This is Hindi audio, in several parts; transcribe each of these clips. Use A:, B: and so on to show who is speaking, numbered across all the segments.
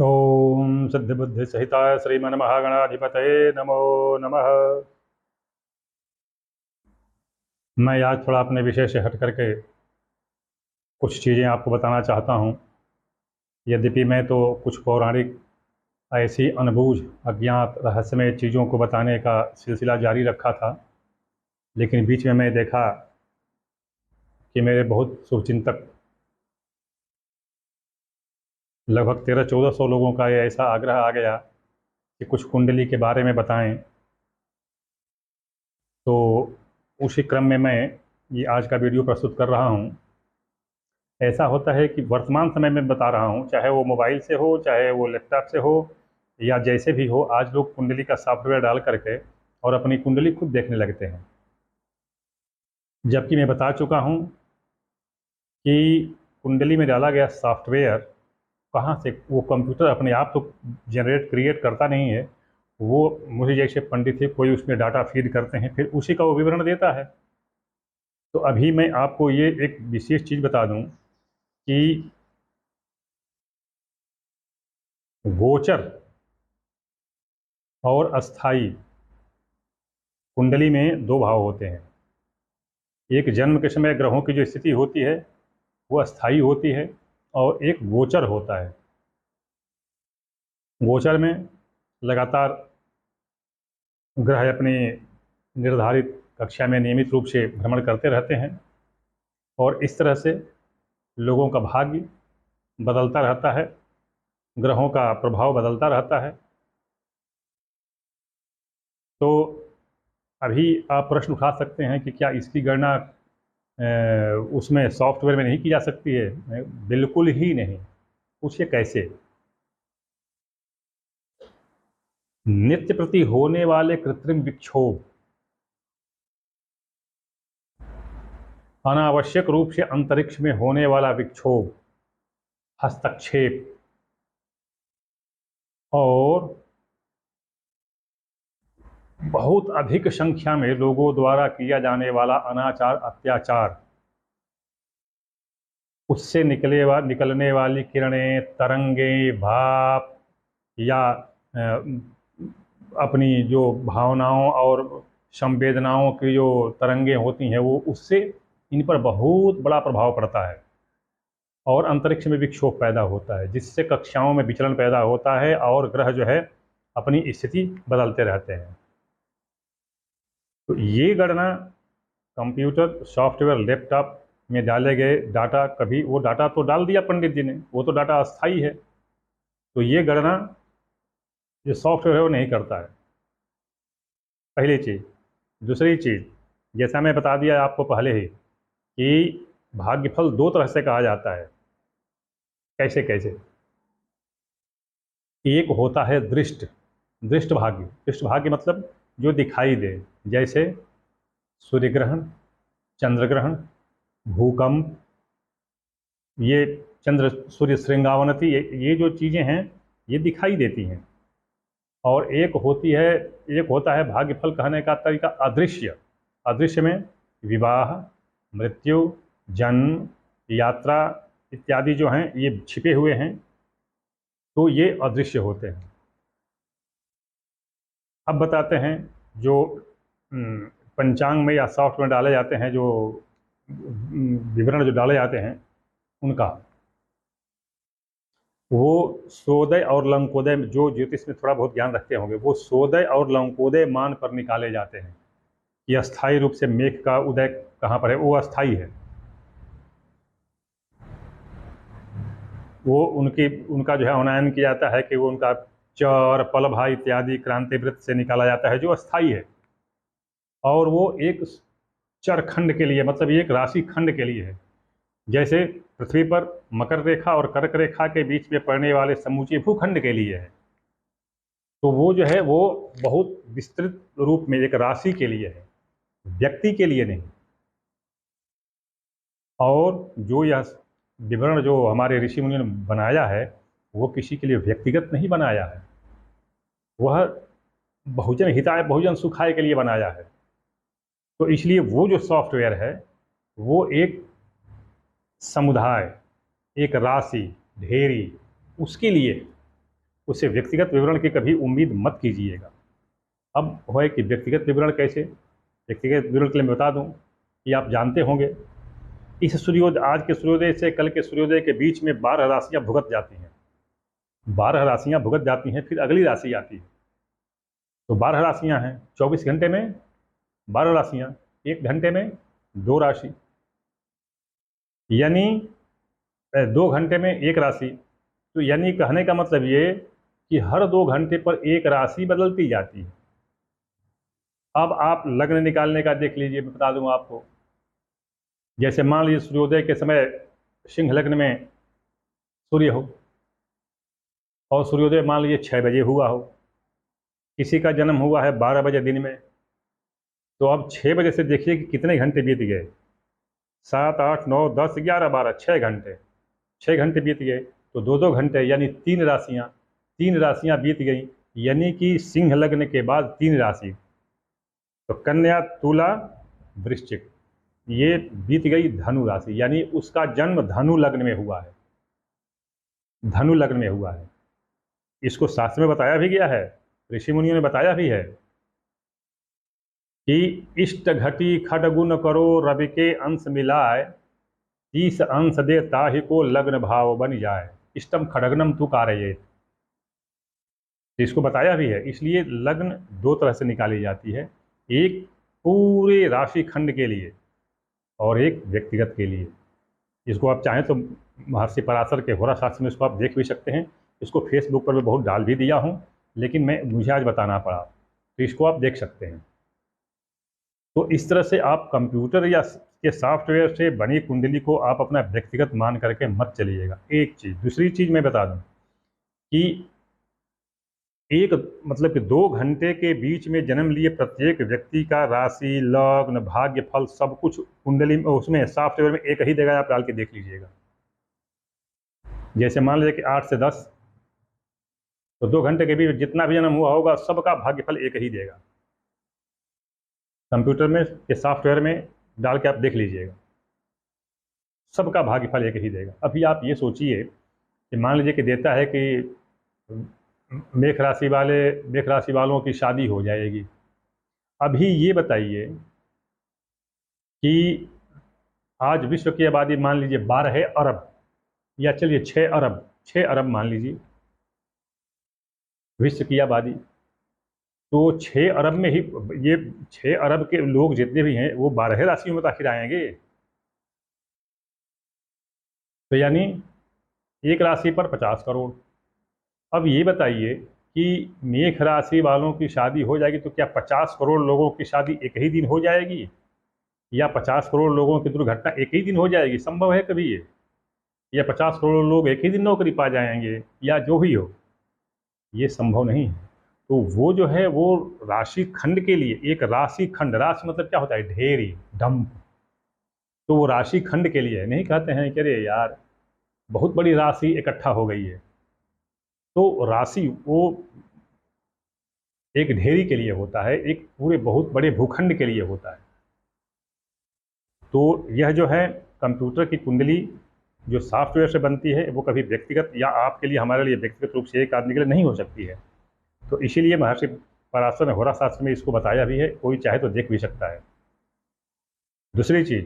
A: ओम सिद्धिबुद्धि सहिताय श्रीमन्महागणाधिपतये नमो नमः। मैं आज थोड़ा अपने विषय से हट करके कुछ चीज़ें आपको बताना चाहता हूँ। यद्यपि मैं तो कुछ पौराणिक ऐसी अनबूझ अज्ञात रहस्यमय चीज़ों को बताने का सिलसिला जारी रखा था, लेकिन बीच में मैं देखा कि मेरे बहुत शुभचिंतक लगभग 1300-1400 लोगों का ये ऐसा आग्रह आ गया कि कुछ कुंडली के बारे में बताएं। तो उसी क्रम में मैं ये आज का वीडियो प्रस्तुत कर रहा हूँ। ऐसा होता है कि वर्तमान समय में बता रहा हूँ, चाहे वो मोबाइल से हो, चाहे वो लैपटॉप से हो, या जैसे भी हो, आज लोग कुंडली का सॉफ्टवेयर डाल करके और अपनी कुंडली खुद देखने लगते हैं। जबकि मैं बता चुका हूँ कि कुंडली में डाला गया सॉफ्टवेयर कहाँ से, वो कंप्यूटर अपने आप तो जनरेट क्रिएट करता नहीं है। वो मुझे जैसे पंडित है, कोई उसमें डाटा फीड करते हैं, फिर उसी का वो विवरण देता है। तो अभी मैं आपको ये एक विशेष चीज़ बता दूं कि गोचर और अस्थाई कुंडली में दो भाव होते हैं। एक जन्म के समय ग्रहों की जो स्थिति होती है वो अस्थाई होती है, और एक गोचर होता है। गोचर में लगातार ग्रह अपनी निर्धारित कक्षा में नियमित रूप से भ्रमण करते रहते हैं, और इस तरह से लोगों का भाग्य बदलता रहता है, ग्रहों का प्रभाव बदलता रहता है। तो अभी आप प्रश्न उठा सकते हैं कि क्या इसकी गणना उसमें सॉफ्टवेयर में नहीं की जा सकती है? बिल्कुल ही नहीं। पूछिए कैसे। नित्य प्रति होने वाले कृत्रिम विक्षोभ, अनावश्यक रूप से अंतरिक्ष में होने वाला विक्षोभ, हस्तक्षेप, और बहुत अधिक संख्या में लोगों द्वारा किया जाने वाला अनाचार अत्याचार, उससे निकलने वाली किरणें, तरंगे, भाप, या अपनी जो भावनाओं और संवेदनाओं की जो तरंगे होती हैं, वो उससे इन पर बहुत बड़ा प्रभाव पड़ता है, और अंतरिक्ष में विक्षोभ पैदा होता है, जिससे कक्षाओं में विचलन पैदा होता है, और ग्रह जो है अपनी स्थिति बदलते रहते हैं। तो ये गणना कंप्यूटर सॉफ्टवेयर लैपटॉप में डाले गए डाटा, कभी वो डाटा तो डाल दिया पंडित जी ने, वो तो डाटा अस्थाई है। तो ये गणना जो सॉफ्टवेयर है वो नहीं करता है, पहली चीज़। दूसरी चीज़, जैसा मैं बता दिया आपको पहले ही कि भाग्यफल दो तरह से कहा जाता है। कैसे कैसे? एक होता है दृष्ट दृष्ट भाग्य। दृष्ट भाग्य मतलब जो दिखाई दे, जैसे सूर्य ग्रहण, चंद्र ग्रहण, भूकंप, ये चंद्र सूर्य श्रृंगावनति, ये जो चीज़ें हैं ये दिखाई देती हैं। और एक होता है भाग्यफल कहने का तरीका अदृश्य। अदृश्य में विवाह, मृत्यु, जन्म, यात्रा इत्यादि जो हैं ये छिपे हुए हैं, तो ये अदृश्य होते हैं। अब बताते हैं जो पंचांग में या सॉफ्ट में डाले जाते हैं, जो विवरण जो डाले जाते हैं उनका, वो सोदय और लंकोदय, जो ज्योतिष में थोड़ा बहुत ज्ञान रखते होंगे, वो सोदय और लंकोदय मान पर निकाले जाते हैं कि अस्थायी रूप से मेघ का उदय कहाँ पर है, वो अस्थायी है। वो उनका जो है अनुमान किया जाता है कि वो उनका चर, पलभा इत्यादि क्रांति वृत्त से निकाला जाता है, जो अस्थायी है। और वो एक चर खंड के लिए, मतलब एक राशि खंड के लिए है। जैसे पृथ्वी पर मकर रेखा और कर्क रेखा के बीच में पड़ने वाले समूचे भूखंड के लिए है। तो वो जो है वो बहुत विस्तृत रूप में एक राशि के लिए है, व्यक्ति के लिए नहीं। और जो यह विवरण जो हमारे ऋषि मुनियों ने बनाया है, वो किसी के लिए व्यक्तिगत नहीं बनाया है, वह बहुजन हिताय बहुजन सुखाय के लिए बनाया है। तो इसलिए वो जो सॉफ्टवेयर है वो एक समुदाय, एक राशि, ढेरी, उसके लिए उससे व्यक्तिगत विवरण की कभी उम्मीद मत कीजिएगा। अब है कि व्यक्तिगत विवरण कैसे, व्यक्तिगत विवरण के लिए मैं बता दूं कि आप जानते होंगे, इस सूर्योदय, आज के सूर्योदय से कल के सूर्योदय के बीच में 12 राशियां भुगत जाती हैं। 12 राशियां भुगत जाती हैं, फिर अगली राशि आती है। तो 12 राशियां हैं, 24 घंटे में 12 राशियां, 1 घंटे में 2 राशि, यानी 2 घंटे में 1 राशि। तो यानी कहने का मतलब ये कि हर 2 घंटे पर एक राशि बदलती जाती है। अब आप लग्न निकालने का देख लीजिए, मैं बता दूं आपको। जैसे मान लीजिए सूर्योदय के समय सिंह लग्न में सूर्य हो, और सूर्योदय मान लीजिए 6 बजे हुआ हो, किसी का जन्म हुआ है 12 बजे दिन में, तो अब 6 बजे से देखिए कि कितने घंटे बीत गए। 7, 8, 9, 10, 11, 12, 6 घंटे, 6 घंटे बीत गए। तो 2-2 घंटे यानी 3 राशियां बीत गई, यानी कि सिंह लग्न के बाद 3 राशि। तो कन्या, तुला, वृश्चिक, ये बीत गई धनु राशि, यानी उसका जन्म धनु लग्न में हुआ है, धनु लग्न में हुआ है। इसको शास्त्र में बताया भी गया है, ऋषि मुनियों ने बताया भी है कि इष्ट घटी खडगुण करो रवि के अंश मिलाए, 30 अंश दे ताहि को लग्न भाव बन जाए, इष्टम खड़गनम तू कारये। इसको बताया भी है। इसलिए लग्न 2 तरह से निकाली जाती है, एक पूरे राशि खंड के लिए और एक व्यक्तिगत के लिए। इसको आप चाहें तो महर्षि पराशर के होरा शास्त्र में इसको आप देख भी सकते हैं। इसको फेसबुक पर मैं बहुत डाल भी दिया हूँ, लेकिन मुझे आज बताना पड़ा, तो इसको आप देख सकते हैं। तो इस तरह से आप कंप्यूटर या के सॉफ्टवेयर से बनी कुंडली को आप अपना व्यक्तिगत मान करके मत चलिएगा, एक चीज़। दूसरी चीज़ मैं बता दूं कि एक मतलब कि 2 घंटे के बीच में जन्म लिए प्रत्येक व्यक्ति का राशि, लग्न, भाग्य फल सब कुछ कुंडली में, उसमें सॉफ्टवेयर में एक ही जगह आप डाल के देख लीजिएगा। जैसे मान लीजिए कि 8 से 10, तो 2 घंटे के बीच जितना भी जन्म हुआ होगा सबका भाग्यफल एक ही देगा। कंप्यूटर में के सॉफ्टवेयर में डाल के आप देख लीजिएगा, सबका भाग्यफल एक ही देगा। अभी आप ये सोचिए कि मान लीजिए कि देता है कि मेष राशि वालों की शादी हो जाएगी। अभी ये बताइए कि आज विश्व की आबादी मान लीजिए 12 अरब, या चलिए 6 अरब, 6 अरब मान लीजिए विश्व की आबादी। तो 6 अरब में ही ये 6 अरब के लोग जितने भी हैं वो 12 राशियों में तो आखिर आएंगे। तो यानी एक राशि पर 50 करोड़। अब ये बताइए कि मेष राशि वालों की शादी हो जाएगी तो क्या 50 करोड़ लोगों की शादी एक ही दिन हो जाएगी, या 50 करोड़ लोगों की दुर्घटना एक ही दिन हो जाएगी? संभव है कभी ये? या 50 करोड़ लोग एक ही दिन नौकरी पा जाएंगे, या जो भी हो, ये संभव नहीं है। तो वो जो है वो राशि खंड के लिए, एक राशि खंड, राशि मतलब क्या होता है? ढेरी, डंप। तो वो राशि खंड के लिए है। नहीं कहते हैं कि अरे यार बहुत बड़ी राशि इकट्ठा हो गई है। तो राशि वो एक ढेरी के लिए होता है, एक पूरे बहुत बड़े भूखंड के लिए होता है। तो यह जो है कंप्यूटर की कुंडली जो सॉफ्टवेयर से बनती है, वो कभी व्यक्तिगत या आपके लिए, हमारे लिए व्यक्तिगत रूप से एक आदमी के लिए नहीं हो सकती है। तो इसीलिए महर्षि पराशर ने होरा शास्त्र में इसको बताया भी है, कोई चाहे तो देख भी सकता है। दूसरी चीज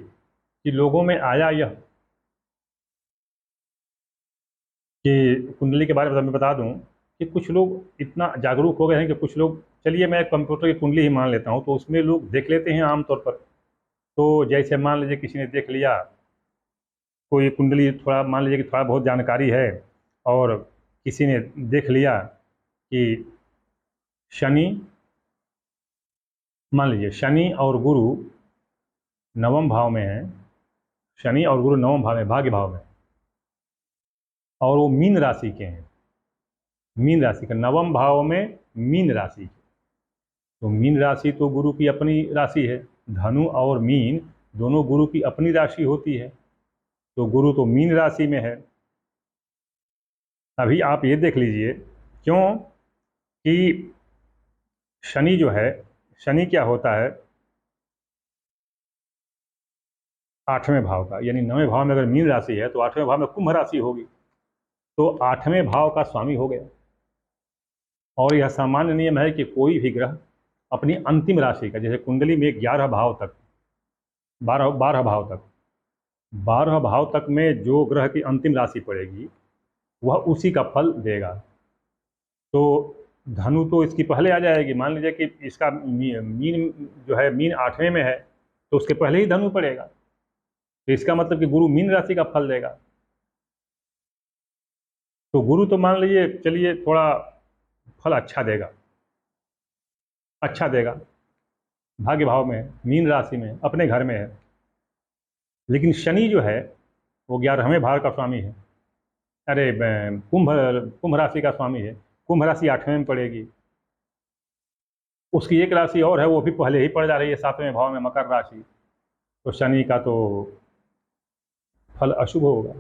A: कि लोगों में आया यह कि कुंडली के बारे में मैं बता दूं कि कुछ लोग इतना जागरूक हो गए हैं कि कुछ लोग, चलिए मैं कंप्यूटर की कुंडली ही मान लेता हूं, तो उसमें लोग देख लेते हैं आमतौर पर। तो जैसे मान लीजिए किसी ने देख लिया कोई कुंडली, थोड़ा मान लीजिए कि थोड़ा बहुत जानकारी है, और किसी ने देख लिया कि शनि, मान लीजिए शनि और गुरु नवम भाव में है, शनि और गुरु नवम भाव में, भाग्य भाव में, और वो मीन राशि के हैं, मीन राशि का नवम भाव में मीन राशि। तो मीन राशि तो गुरु की अपनी राशि है, धनु और मीन दोनों गुरु की अपनी राशि होती है। तो गुरु तो मीन राशि में है। अभी आप ये देख लीजिए, क्यों कि शनि जो है, शनि क्या होता है? 8वें भाव का, यानी 9वें भाव में अगर मीन राशि है तो 8वें भाव में कुंभ राशि होगी, तो 8वें भाव का स्वामी हो गया। और यह सामान्य नियम है कि कोई भी ग्रह अपनी अंतिम राशि का, जैसे कुंडली में 11 भाव तक, 12 भाव तक में जो ग्रह की अंतिम राशि पड़ेगी वह उसी का फल देगा। तो धनु तो इसकी पहले आ जाएगी। मान लीजिए कि इसका मीन जो है, मीन 8वें में है, तो उसके पहले ही धनु पड़ेगा, तो इसका मतलब कि गुरु मीन राशि का फल देगा। तो गुरु तो मान लीजिए, चलिए थोड़ा फल अच्छा देगा, अच्छा देगा, भाग्य भाव में है, मीन राशि में, अपने घर में है। लेकिन शनि जो है वो 11वें भाव का स्वामी है। अरे कुंभ कुंभ राशि का स्वामी है। कुंभ राशि 8वें में पड़ेगी, उसकी एक राशि और है, वो भी पहले ही पड़ जा रही है 7वें भाव में, मकर राशि। तो शनि का तो फल अशुभ होगा।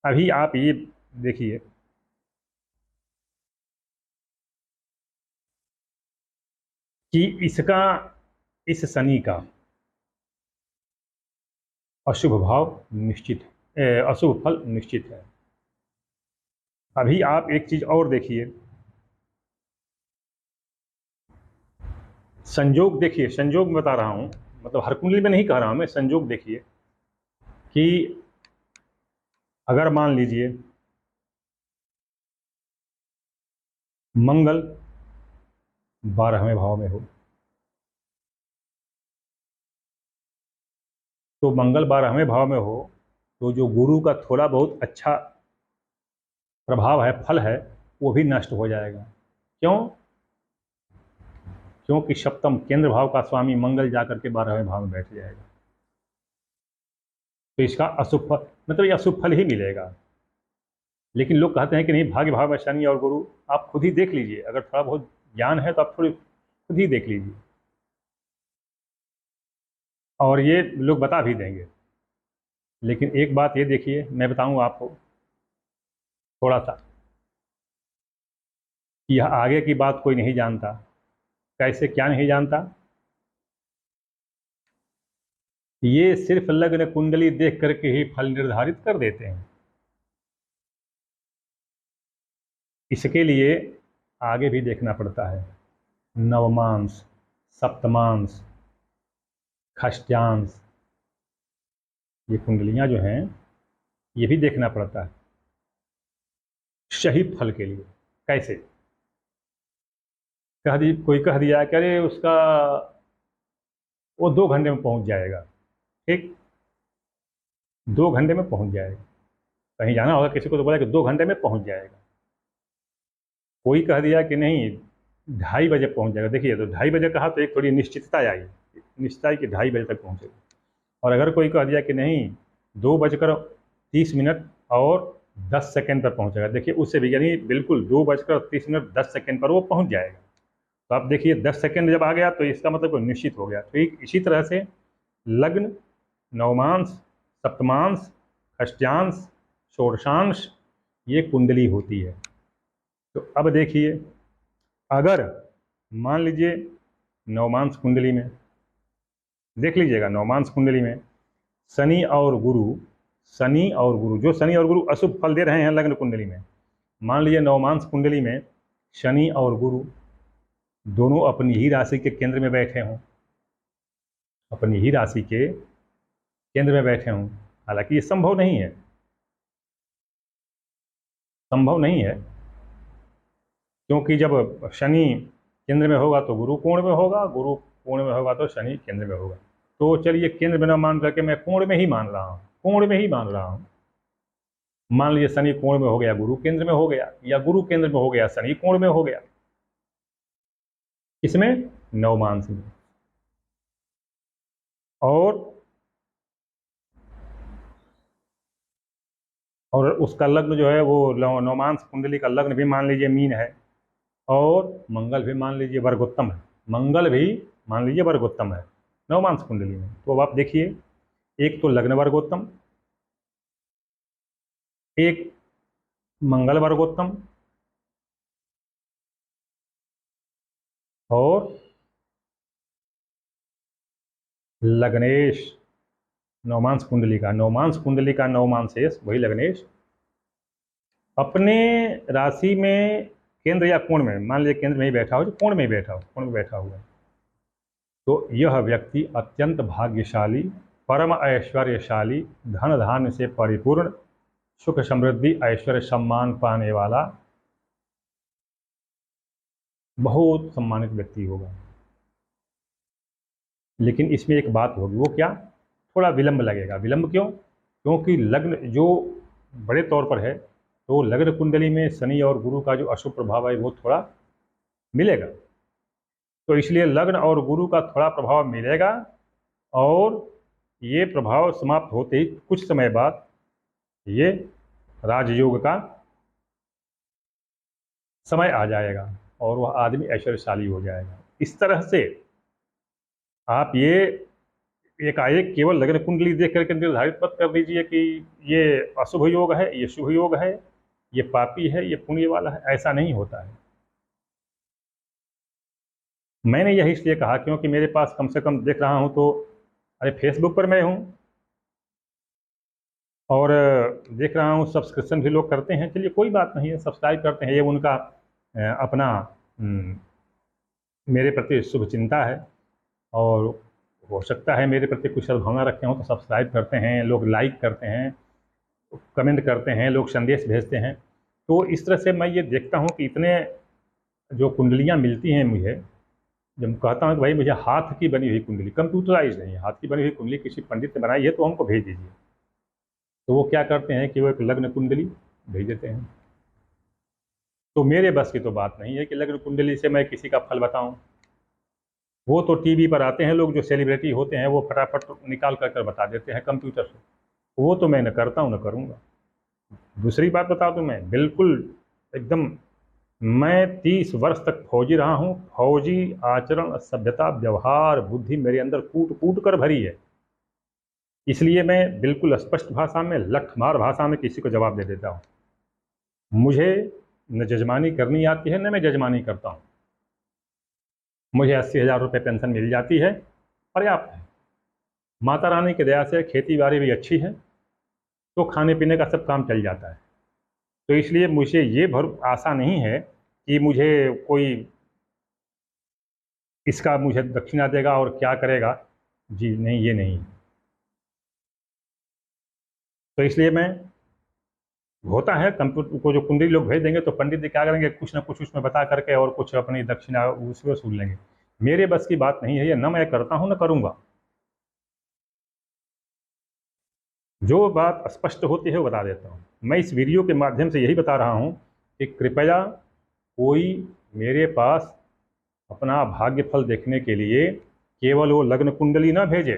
A: अभी आप ये देखिए कि इसका, इस शनि का अशुभ भाव निश्चित है, अशुभ फल निश्चित है। अभी आप एक चीज और देखिए, संयोग देखिए, संयोग में बता रहा हूं, मतलब हर कुंडली में नहीं कह रहा हूं मैं, संयोग देखिए कि अगर मान लीजिए मंगल 12वें भाव में हो, तो मंगल 12वें भाव में हो तो जो गुरु का थोड़ा बहुत अच्छा प्रभाव है, फल है, वो भी नष्ट हो जाएगा। क्यों? क्योंकि सप्तम केंद्र भाव का स्वामी मंगल जाकर के 12वें भाव में बैठ जाएगा, तो इसका अशुभ फल, मतलब ये अशुभ फल ही मिलेगा। लेकिन लोग कहते हैं कि नहीं, भाग्य भाव में शनि और गुरु, आप खुद ही देख लीजिए, अगर थोड़ा बहुत ज्ञान है तो आप थोड़ी खुद ही देख लीजिए, और ये लोग बता भी देंगे। लेकिन एक बात ये देखिए, मैं बताऊं आपको थोड़ा सा, कि यह आगे की बात कोई नहीं जानता। कैसे, क्या नहीं जानता? ये सिर्फ लग्न कुंडली देख करके ही फल निर्धारित कर देते हैं। इसके लिए आगे भी देखना पड़ता है, नवमांश, सप्तमांश, खष्टांश, ये कुंडलियां जो हैं ये भी देखना पड़ता है सही फल के लिए। कैसे? कोई कह दिया कि अरे उसका वो 2 घंटे में पहुंच जाएगा, ठीक, 2 घंटे में पहुंच जाएगा। कहीं जाना होगा किसी को तो बोला कि 2 घंटे में पहुंच जाएगा। कोई कह दिया कि नहीं 2:30 बजे पहुंच जाएगा। देखिए, तो 2:30 बजे कहा तो एक थोड़ी निश्चितता आई, निश्चितता आई कि 2:30 बजे तक पहुंचेगा। और अगर कोई कह दिया कि नहीं 2:30 और 10 सेकंड पर पहुंचेगा, देखिए उससे भी, यानी बिल्कुल 2:30 पर वो पहुंच जाएगा। तो आप देखिए 10 सेकंड जब आ गया तो इसका मतलब कोई निश्चित हो गया। ठीक इसी तरह से लग्न, नवमांश, सप्तमांश, षष्ठांश, षोडशांश, ये कुंडली होती है। तो अब देखिए, अगर मान लीजिए नवमांश कुंडली में, देख लीजिएगा, नवमांश कुंडली में शनि और गुरु, शनि और गुरु, जो शनि और गुरु अशुभ फल दे रहे हैं लग्न कुंडली में, मान लीजिए नवमांश कुंडली में शनि और गुरु दोनों अपनी ही राशि के केंद्र में बैठे हों, अपनी ही राशि के केंद्र में बैठे हों। हालांकि ये संभव नहीं है, संभव नहीं है, क्योंकि जब शनि केंद्र में होगा तो गुरु कोण में होगा, गुरु कोण में होगा तो शनि केंद्र में होगा। तो चलिए केंद्र में न मान करके मैं कोण में ही मान रहा हूँ, कोण में ही मान रहा हूँ। मान लीजिए शनि कोण में हो गया, गुरु केंद्र में हो गया, या गुरु केंद्र में हो गया, शनि कोण में हो गया। इसमें नवमांश में, और उसका लग्न जो है वो नवमांश कुंडली का लग्न भी मान लीजिए मीन है, और मंगल भी मान लीजिए वर्गोत्तम है, मंगल भी मान लीजिए वर्गोत्तम है नवमांश कुंडली में। तो अब आप देखिए, एक तो लग्न वर्गोत्तम, एक मंगल वर्गोत्तम, और लग्नेश, नवमांश कुंडली का नवमांशेश वही लग्नेश, अपने राशि में केंद्र या कोण में, मान लीजिए केंद्र में ही बैठा हो, जो कोण में ही बैठा हो, कोण में बैठा हुआ है, तो यह व्यक्ति अत्यंत भाग्यशाली, परम ऐश्वर्यशाली, धन धान्य से परिपूर्ण, सुख समृद्धि ऐश्वर्य सम्मान पाने वाला बहुत सम्मानित व्यक्ति होगा। लेकिन इसमें एक बात होगी, वो क्या? थोड़ा विलंब लगेगा। विलंब क्यों? क्योंकि लग्न जो बड़े तौर पर है, तो लग्न कुंडली में शनि और गुरु का जो अशुभ प्रभाव है वो थोड़ा मिलेगा, तो इसलिए लग्न और गुरु का थोड़ा प्रभाव मिलेगा, और ये प्रभाव समाप्त होते ही कुछ समय बाद ये राजयोग का समय आ जाएगा और वह आदमी ऐश्वर्यशाली हो जाएगा। इस तरह से आप ये एकाएक केवल लग्न कुंडली देख करके निर्धारित मत कर दीजिए कि ये अशुभ योग है, ये शुभ योग है, ये पापी है, ये पुण्य वाला है। ऐसा नहीं होता है। मैंने यह इसलिए कहा क्योंकि मेरे पास कम से कम देख रहा हूँ तो, अरे फेसबुक पर मैं हूँ और देख रहा हूँ सब्सक्रिप्शन भी लोग करते हैं। चलिए कोई बात नहीं है, सब्सक्राइब करते हैं, ये उनका अपना मेरे प्रति शुभ चिंता है, और हो सकता है मेरे प्रति कुछ सद्भावना रखे हों तो सब्सक्राइब करते हैं लोग, लाइक करते हैं, कमेंट करते हैं लोग, संदेश भेजते हैं। तो इस तरह से मैं ये देखता हूँ कि इतने जो कुंडलियाँ मिलती हैं मुझे, जब मैं कहता हूँ कि भाई मुझे हाथ की बनी हुई कुंडली, कंप्यूटराइज नहीं, हाथ की बनी हुई कुंडली किसी पंडित ने बनाई है तो हमको भेज दीजिए, तो वो क्या करते हैं कि वो एक लग्न कुंडली भेज देते हैं। तो मेरे बस की तो बात नहीं है कि लग्न कुंडली से मैं किसी का फल बताऊं। वो तो टीवी पर आते हैं लोग जो सेलिब्रिटी होते हैं, वो फटाफट निकाल कर बता देते हैं कंप्यूटर से। वो तो मैं न करता हूँ न करूँगा। दूसरी बात बता दूँ, मैं बिल्कुल एकदम, मैं 30 वर्ष तक फौजी रहा हूँ। फौजी आचरण, सभ्यता, व्यवहार, बुद्धि मेरे अंदर कूट कूट कर भरी है। इसलिए मैं बिल्कुल स्पष्ट भाषा में, लठमार भाषा में किसी को जवाब दे देता हूँ। मुझे न जजमानी करनी आती है, न मैं जजमानी करता हूँ। मुझे 80,000 रुपये पेंशन मिल जाती है, पर्याप्त है। माता रानी की दया से खेती बाड़ी भी अच्छी है, तो खाने पीने का सब काम चल जाता है। तो इसलिए मुझे ये आशा नहीं है कि मुझे कोई इसका मुझे दक्षिणा देगा और क्या करेगा। जी नहीं, ये नहीं। तो इसलिए मैं, होता है कंप्यूटर को जो कुंडली लोग भेज देंगे तो पंडित जी क्या करेंगे, कुछ ना कुछ उसमें बता करके और कुछ अपनी दक्षिणा उसमें वसूल लेंगे। मेरे बस की बात नहीं है ये, न मैं करता हूँ न करूँगा। जो बात स्पष्ट होती है वो बता देता हूँ। मैं इस वीडियो के माध्यम से यही बता रहा हूँ कि कृपया कोई मेरे पास अपना भाग्य फल देखने के लिए केवल वो लग्न कुंडली ना भेजे।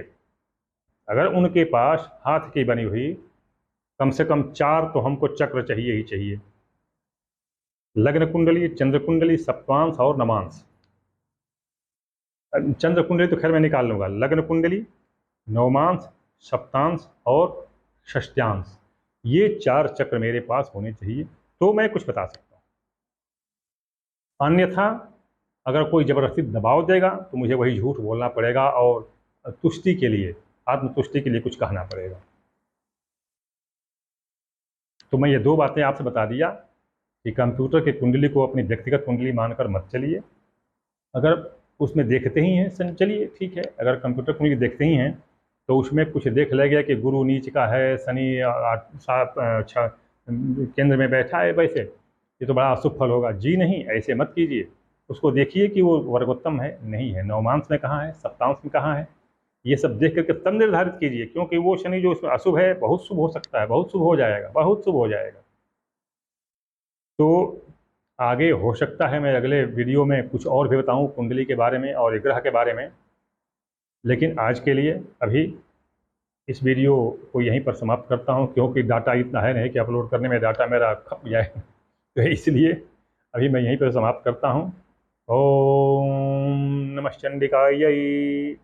A: अगर उनके पास हाथ की बनी हुई कम से कम 4 तो हमको चक्र चाहिए ही चाहिए। लग्न कुंडली, चंद्र कुंडली, सप्तांश और नवांश। चंद्र कुंडली तो खैर मैं निकाल लूँगा। लग्न कुंडली, नवमांश, सप्तांश और षष्ट्यांश, ये 4 चक्र मेरे पास होने चाहिए तो मैं कुछ बता सकता हूँ। अन्यथा अगर कोई ज़बरदस्ती दबाव देगा तो मुझे वही झूठ बोलना पड़ेगा और तुष्टि के लिए, आत्मतुष्टि के लिए कुछ कहना पड़ेगा। तो मैं ये 2 बातें आपसे बता दिया कि कंप्यूटर की कुंडली को अपनी व्यक्तिगत कुंडली मानकर मत चलिए। अगर उसमें देखते ही हैं, चलिए ठीक है, अगर कंप्यूटर कुंडली देखते ही हैं तो उसमें कुछ देख लिया गया कि गुरु नीच का है, शनि 7 केंद्र में बैठा है, वैसे ये तो बड़ा अशुभ फल होगा। जी नहीं, ऐसे मत कीजिए। उसको देखिए कि वो वर्गोत्तम है नहीं है, नवमांश में कहाँ है, सप्तांश में कहाँ है, ये सब देख करके तब निर्धारित कीजिए। क्योंकि वो शनि जो उसमें अशुभ है बहुत शुभ हो सकता है, बहुत शुभ हो जाएगा, बहुत शुभ हो जाएगा। तो आगे हो सकता है मैं अगले वीडियो में कुछ और भी बताऊं कुंडली के बारे में और ग्रह के बारे में। लेकिन आज के लिए अभी इस वीडियो को यहीं पर समाप्त करता हूं, क्योंकि डाटा इतना है नहीं कि अपलोड करने में डाटा मेरा खप जाए। तो इसलिए अभी मैं यहीं पर समाप्त करता हूं। ओम नमः चंडिकायै।